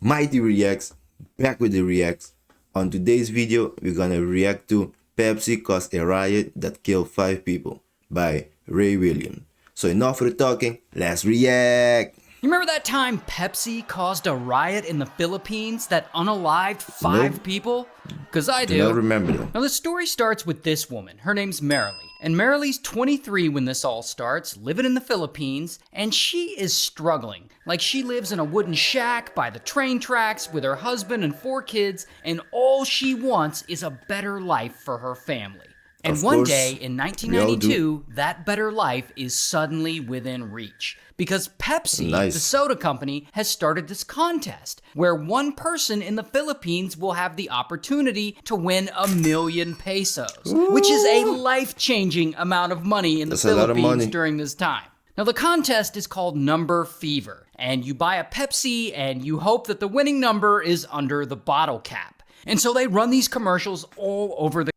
Mightyreacts, back with the reacts. On today's video, we're gonna react to Pepsi caused a riot that killed 5 people by Ray Williams. So enough for the talking, let's react! You remember that time Pepsi caused a riot in the Philippines that unalived 5 people? Because I do. I don't remember that. Now the story starts with this woman. Her name's Marilee. And Marilee's 23 when this all starts, living in the Philippines, and she is struggling. Like she lives in a wooden shack by the train tracks with her husband and 4 kids, and all she wants is a better life for her family. And one day in 1992, that better life is suddenly within reach. Because Pepsi, the soda company, has started this contest where one person in the Philippines will have the opportunity to win 1 million pesos, which is a life-changing amount of money in the Philippines during this time. Now the contest is called Number Fever, and you buy a Pepsi and you hope that the winning number is under the bottle cap. And so they run these commercials all over the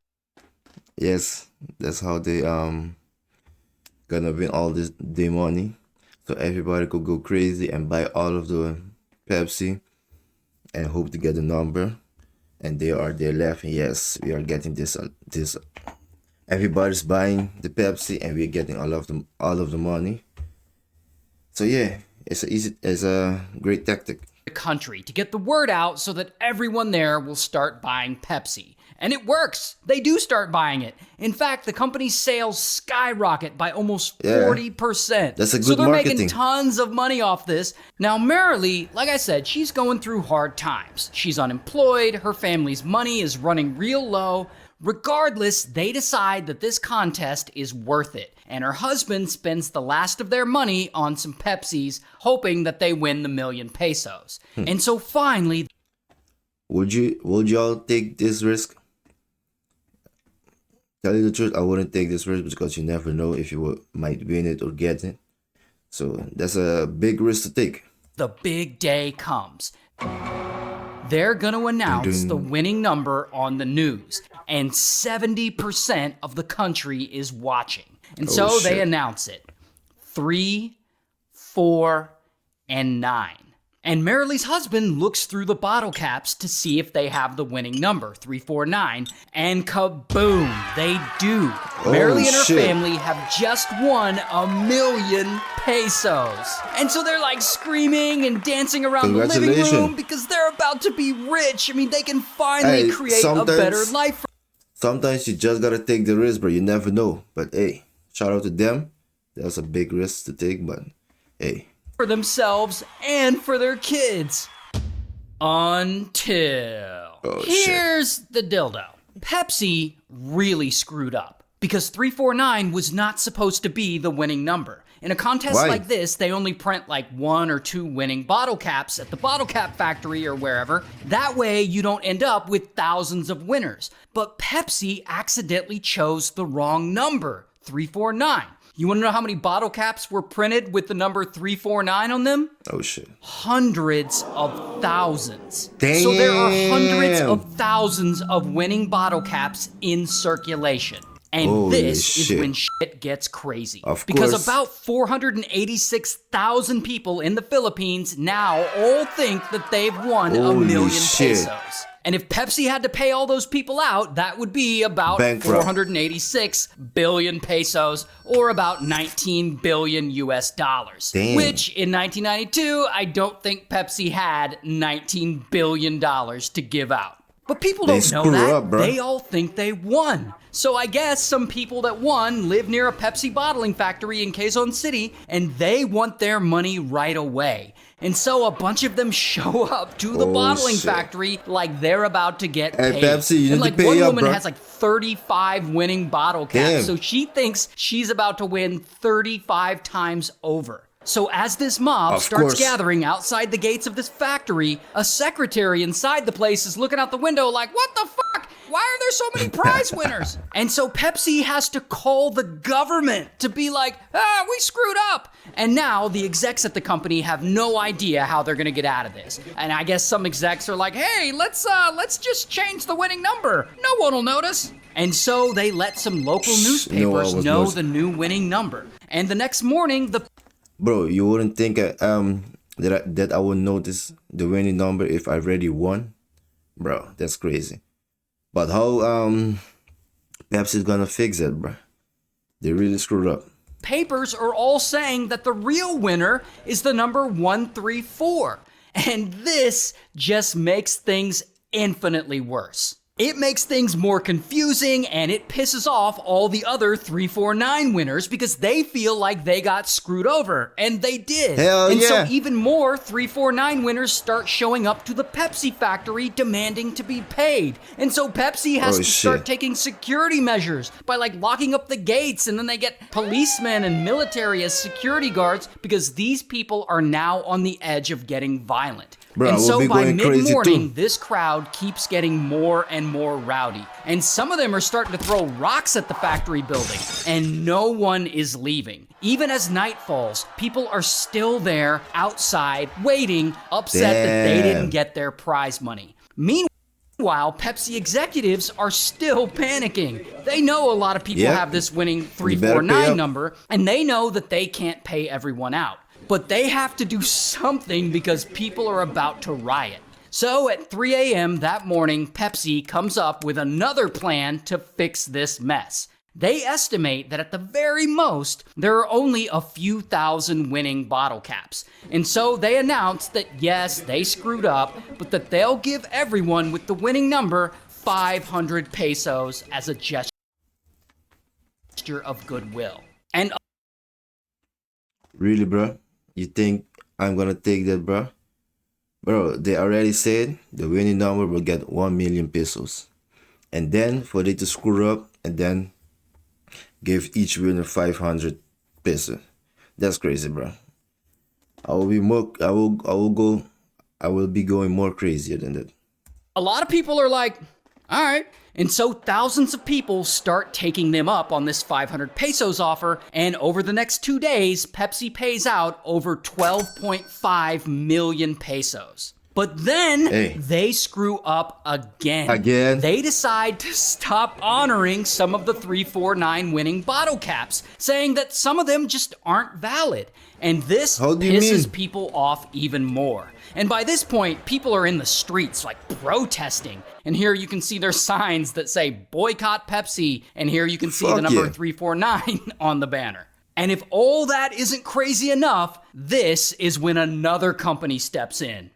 Yes, that's how they gonna win all the money. So everybody could go crazy and buy all of the Pepsi and hope to get the number. And they are there laughing. Yes, we are getting this. Everybody's buying the Pepsi and we're getting all of the money. So yeah, it's a great tactic. Country to get the word out so that everyone there will start buying Pepsi. And it works. They do start buying it. In fact, the company's sales skyrocket by almost 40%. That's a good So they're marketing. making tons of money off this. Now, Marilee, like I said, she's going through hard times. She's unemployed. Her family's money is running real low. Regardless, they decide that this contest is worth it. And her husband spends the last of their money on some Pepsis, hoping that they win the 1 million pesos. And so finally... Would y'all take this risk? Tell you the truth, I wouldn't take this risk because you never know if you might win it or get it. So that's a big risk to take. The big day comes. They're going to announce the winning number on the news, and 70% of the country is watching. And so they announce it. 3, 4, and 9. And Marilee's husband looks through the bottle caps to see if they have the winning number, 349, and kaboom, they do. Marilee and her family have just won 1 million pesos. And so they're like screaming and dancing around the living room because they're about to be rich. I mean, they can finally create a better life. Sometimes you just gotta take the risk, bro. You never know. But hey, shout out to them. That's a big risk to take, but hey. For themselves and for their kids. Until... Here's the dildo. Pepsi really screwed up because 349 was not supposed to be the winning number. In a contest like this, they only print like 1 or 2 winning bottle caps at the bottle cap factory or wherever. That way you don't end up with thousands of winners. But Pepsi accidentally chose the wrong number, 349. You want to know how many bottle caps were printed with the number 349 on them? Oh, shit. Hundreds of thousands. Damn. So there are hundreds of thousands of winning bottle caps in circulation. And this is when shit gets crazy. Because about 486,000 people in the Philippines now all think that they've won 1 million pesos. And if Pepsi had to pay all those people out, that would be about 486 billion pesos, or about 19 billion US dollars. Damn. Which, in 1992, I don't think Pepsi had $19 billion to give out. But people don't know that. They all think they won. So I guess some people that won live near a Pepsi bottling factory in Quezon City, and they want their money right away. And so a bunch of them show up to the bottling factory like they're about to get paid. Pepsi, you and need like to pay one up, woman bro. has like 35 winning bottle caps, so she thinks she's about to win 35 times over. So as this mob starts gathering outside the gates of this factory, a secretary inside the place is looking out the window like, what the fuck? Why are there so many prize winners? And so Pepsi has to call the government to be like, we screwed up. And now the execs at the company have no idea how they're gonna get out of this. And I guess some execs are like, hey, let's just change the winning number. No one will notice. And so they let some local newspapers know the new winning number. And the next morning, Bro, you wouldn't think that I would notice the winning number if I already won? Bro, that's crazy. But how Pepsi's gonna fix it, bro? They really screwed up. Papers are all saying that the real winner is the number 134. And this just makes things infinitely worse. It makes things more confusing, and it pisses off all the other 349 winners because they feel like they got screwed over, and they did. Hell and yeah. so even more 349 winners start showing up to the Pepsi factory demanding to be paid. And so Pepsi has to start taking security measures by like locking up the gates, and then they get policemen and military as security guards because these people are now on the edge of getting violent. Bro, and so by mid-morning, too. this crowd keeps getting more and more rowdy. And some of them are starting to throw rocks at the factory building. And no one is leaving. Even as night falls, people are still there outside waiting, upset that they didn't get their prize money. Meanwhile, Pepsi executives are still panicking. They know a lot of people have this winning 349 number, and they know that they can't pay everyone out. But they have to do something because people are about to riot. So at 3 a.m. that morning, Pepsi comes up with another plan to fix this mess. They estimate that at the very most, there are only a few thousand winning bottle caps. And so they announce that yes, they screwed up, but that they'll give everyone with the winning number 500 pesos as a gesture of goodwill. And really, bro? You think I'm gonna take that, bro? Bro, they already said the winning number will get 1 million pesos. And then for they to screw up and then give each winner 500 pesos. That's crazy, bro. I will be going more crazier than that. a lot of people are like, all right. And so thousands of people start taking them up on this 500 pesos offer, and over the next 2 days, Pepsi pays out over 12.5 million pesos. But then they screw up again. They decide to stop honoring some of the 349 winning bottle caps, saying that some of them just aren't valid. And this pisses people off even more. And by this point, people are in the streets, like protesting. And here you can see their signs that say boycott Pepsi. And here you can see the number 349 on the banner. And if all that isn't crazy enough, this is when another company steps in.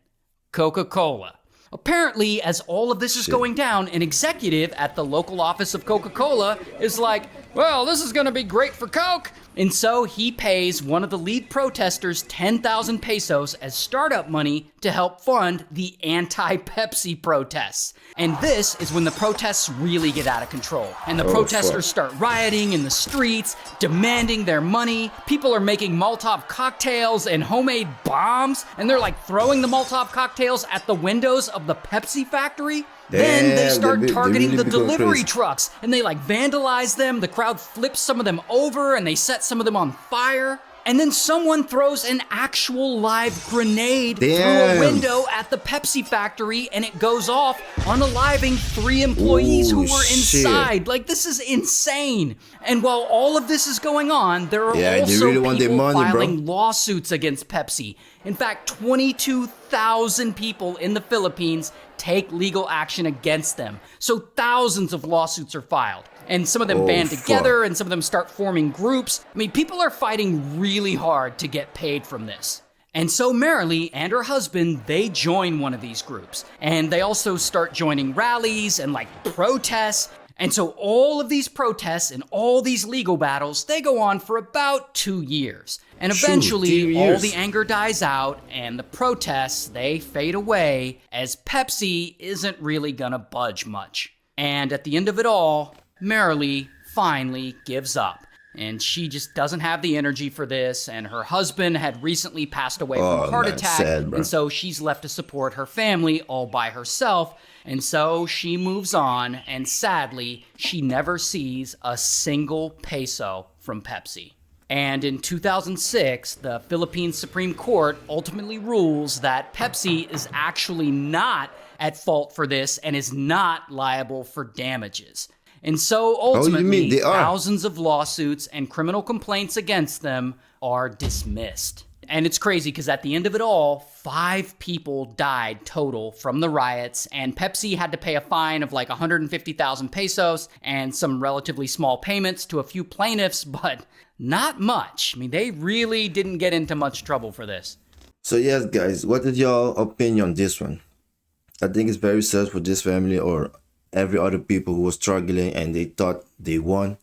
Coca-Cola. Apparently, as all of this is going down, an executive at the local office of Coca-Cola is like, well, this is gonna be great for Coke. And so he pays one of the lead protesters 10,000 pesos as startup money to help fund the anti-Pepsi protests. And this is when the protests really get out of control. And the protesters start rioting in the streets, demanding their money. People are making Molotov cocktails and homemade bombs, and they're like throwing the Molotov cocktails at the windows of the Pepsi factory. Then they start targeting the delivery trucks, and they like vandalize them. The crowd flips some of them over, and they set some of them on fire. And then someone throws an actual live grenade through a window at the Pepsi factory, and it goes off, unaliving 3 employees who were inside. Like, this is insane. And while all of this is going on, there are also people filing lawsuits against Pepsi. In fact, 22,000 people in the Philippines take legal action against them. So thousands of lawsuits are filed. And some of them band together, and some of them start forming groups. I mean, people are fighting really hard to get paid from this. And so Marilee and her husband, they join one of these groups. And they also start joining rallies and like protests. And so all of these protests and all these legal battles, they go on for about 2 years. And eventually, all the anger dies out, and the protests, they fade away, as Pepsi isn't really gonna budge much. And at the end of it all, Marilee finally gives up. And she just doesn't have the energy for this, and her husband had recently passed away from a heart attack, and so she's left to support her family all by herself. And so she moves on, and sadly, she never sees a single peso from Pepsi. And in 2006, the Philippine Supreme Court ultimately rules that Pepsi is actually not at fault for this and is not liable for damages. And so ultimately, thousands of lawsuits and criminal complaints against them are dismissed. And it's crazy because at the end of it all, 5 people died total from the riots, and Pepsi had to pay a fine of like 150,000 pesos and some relatively small payments to a few plaintiffs, but not much. I mean, they really didn't get into much trouble for this. So yes, guys, what is your opinion on this one? I think it's very sad for this family or every other people who was struggling and they thought they won,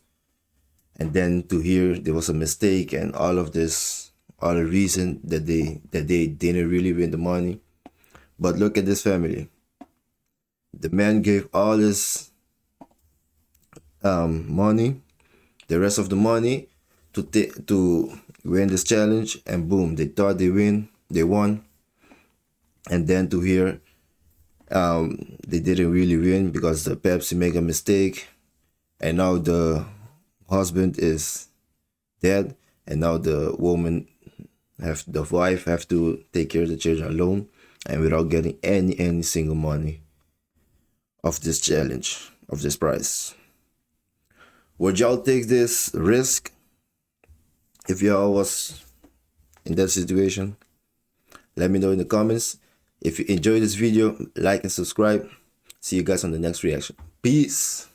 and then to hear there was a mistake and all of this, all the reason that they didn't really win the money. But look at this family. The man gave all his money, the rest of the money, to win this challenge, and boom, they thought they won, and then to hear they didn't really win because the Pepsi made a mistake, and now the husband is dead, and now the wife have to take care of the children alone and without getting any single money of this challenge, of this prize. Would y'all take this risk if y'all was in that situation? Let me know in the comments. If you enjoyed this video, like and subscribe. See you guys on the next reaction. Peace.